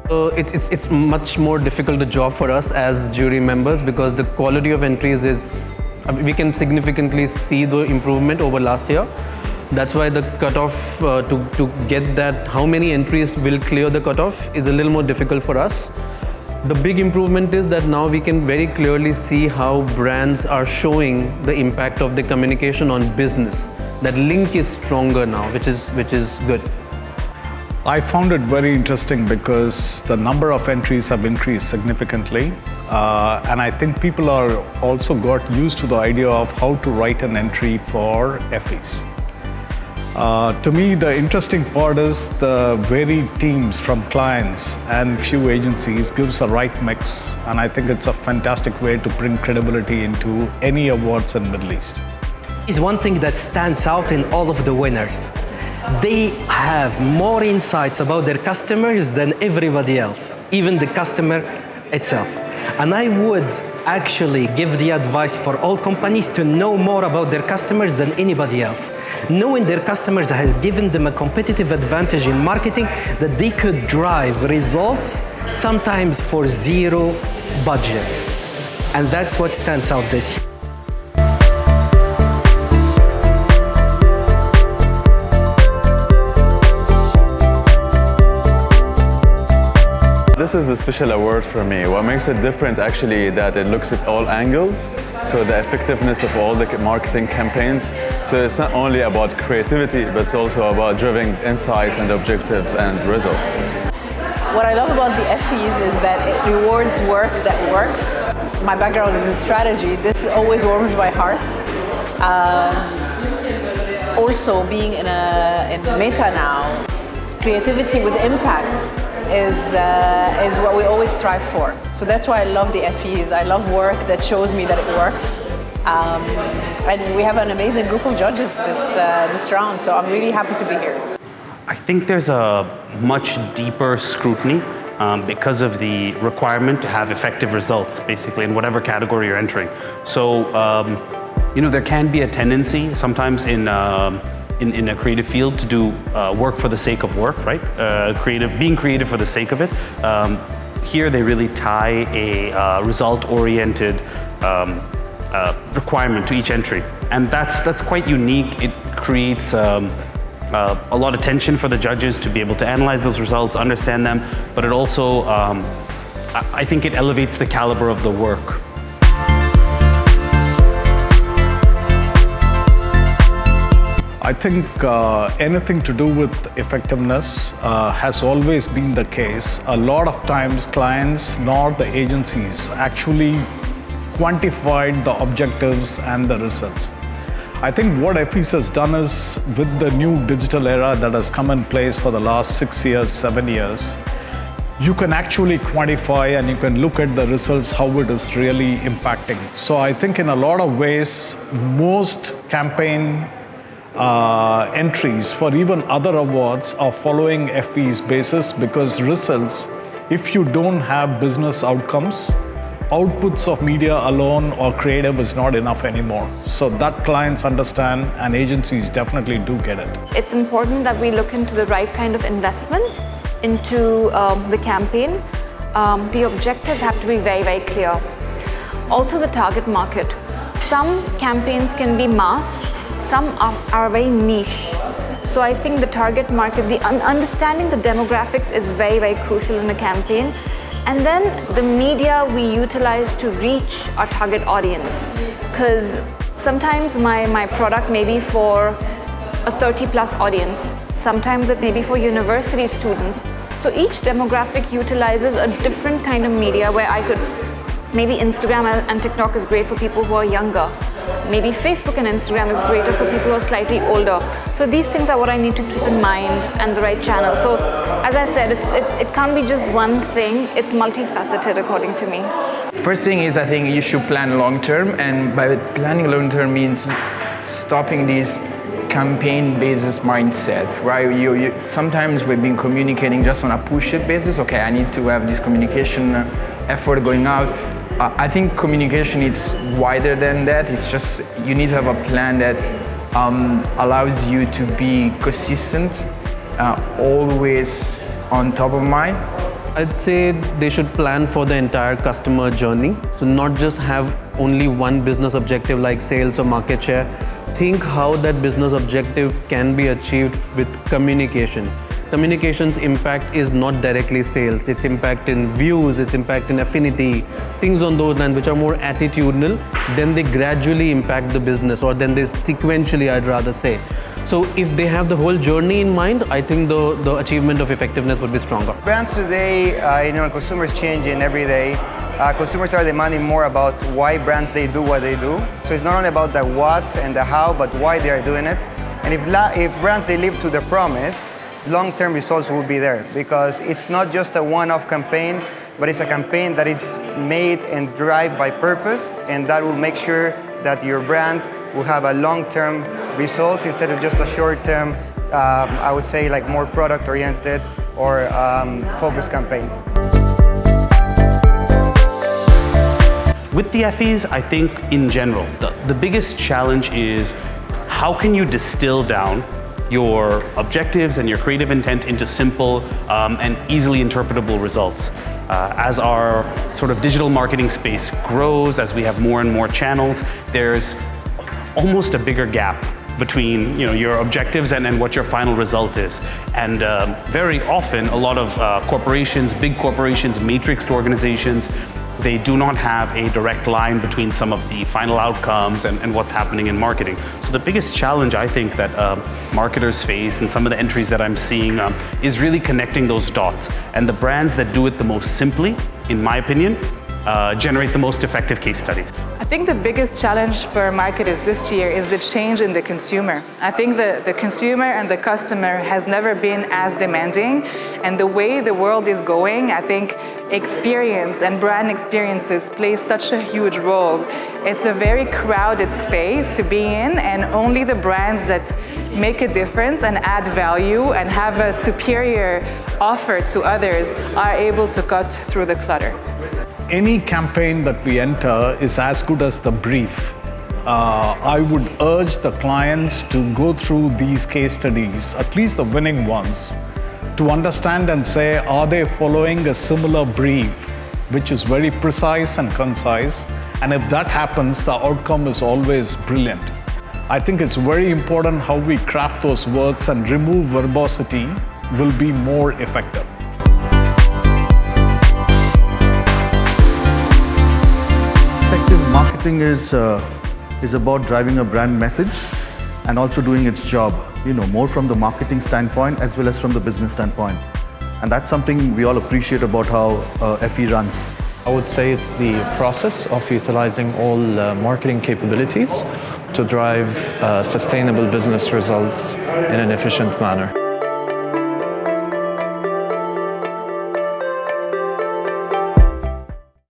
It's much more difficult a job for us as jury members because the quality of entries is, we can significantly see the improvement over last year. That's why the cutoff to get that, how many entries will clear the cutoff is a little more difficult for us. The big improvement is that now we can very clearly see how brands are showing the impact of the communication on business. That link is stronger now, which is good. I found it very interesting because the number of entries have increased significantly. And I think people are also got used to the idea of how to write an entry for Effies. To me, the interesting part is the varied teams from clients and few agencies gives a right mix. And I think it's a fantastic way to bring credibility into any awards in Middle East. Is one thing that stands out in all of the winners. They have more insights about their customers than everybody else, even the customer itself. And I would actually give the advice for all companies to know more about their customers than anybody else. Knowing their customers has given them a competitive advantage in marketing that they could drive results sometimes for zero budget. And that's what stands out this year. This is a special award for me. What makes it different actually that it looks at all angles, so the effectiveness of all the marketing campaigns. So it's not only about creativity, but it's also about driving insights and objectives and results. What I love about the Effies is that it rewards work that works. My background is in strategy. This always warms my heart. Also being in Meta now, creativity with impact is what we always strive for. So that's why I love the Effies. I love work that shows me that it works. And we have an amazing group of judges this round, so I'm really happy to be here. I think there's a much deeper scrutiny because of the requirement to have effective results, basically, in whatever category you're entering. So, there can be a tendency sometimes in a creative field to do work for the sake of work, right? Being creative for the sake of it. Here they really tie a result-oriented requirement to each entry. And that's quite unique. It creates a lot of tension for the judges to be able to analyze those results, understand them, but it also, I think it elevates the caliber of the work. I think anything to do with effectiveness has always been the case. A lot of times clients nor the agencies actually quantified the objectives and the results. I think what Effies has done is, with the new digital era that has come in place for the last 6 years, 7 years, you can actually quantify and you can look at the results, how it is really impacting. So I think in a lot of ways, most campaign entries for even other awards are following Effies basis, because results, if you don't have business outcomes, outputs of media alone or creative is not enough anymore. So that clients understand and agencies definitely do get it. It's important that we look into the right kind of investment into the campaign. The objectives have to be very, very clear. Also the target market. Some campaigns can be mass, some are very niche. So I think the target market, understanding the demographics is very, very crucial in the campaign. And then the media we utilize to reach our target audience. Because sometimes my product may be for a 30+ audience. Sometimes it may be for university students. So each demographic utilizes a different kind of media, where I could, maybe Instagram and TikTok is great for people who are younger. Maybe Facebook and Instagram is greater for people who are slightly older. So these things are what I need to keep in mind, and the right channel. So as I said, it can't be just one thing. It's multifaceted according to me. First thing is, I think you should plan long term, and by planning long term means stopping this campaign-basis mindset, right? Sometimes we've been communicating just on a push-it basis. Okay, I need to have this communication effort going out. I think communication is wider than that. It's just, you need to have a plan that allows you to be consistent, always on top of mind, I'd say they should plan for the entire customer journey. So not just have only one business objective like sales or market share. Think how that business objective can be achieved with communication. Communication's impact is not directly sales. Its impact in views, its impact in affinity, things on those lines which are more attitudinal, then they gradually impact the business, or then they sequentially, I'd rather say. So if they have the whole journey in mind, I think the achievement of effectiveness would be stronger. Brands today, consumers changing every day. Consumers are demanding more about why brands they do what they do. So it's not only about the what and the how, but why they are doing it. And if brands they live to the promise, long-term results will be there, because it's not just a one-off campaign, but it's a campaign that is made and driven by purpose, and that will make sure that your brand will have a long-term results instead of just a short-term, I would say like more product-oriented or focused campaign. With the Effies, I think in general, the biggest challenge is how can you distill down your objectives and your creative intent into simple and easily interpretable results. As our sort of digital marketing space grows, as we have more and more channels, there's almost a bigger gap between your objectives and what your final result is. And very often, a lot of corporations, big corporations, matrixed organizations, they do not have a direct line between some of the final outcomes and what's happening in marketing. So the biggest challenge I think that marketers face, and some of the entries that I'm seeing, is really connecting those dots. And the brands that do it the most simply, in my opinion, generate the most effective case studies. I think the biggest challenge for marketers this year is the change in the consumer. I think the consumer and the customer has never been as demanding, and the way the world is going, I think experience and brand experiences play such a huge role. It's a very crowded space to be in, and only the brands that make a difference and add value and have a superior offer to others are able to cut through the clutter. Any campaign that we enter is as good as the brief. I would urge the clients to go through these case studies, at least the winning ones, to understand and say, are they following a similar brief, which is very precise and concise? And if that happens, the outcome is always brilliant. I think it's very important how we craft those words, and remove verbosity will be more effective. Effective marketing is about driving a brand message and also doing its job, more from the marketing standpoint as well as from the business standpoint. And that's something we all appreciate about how Effie runs. I would say it's the process of utilizing all marketing capabilities to drive sustainable business results in an efficient manner.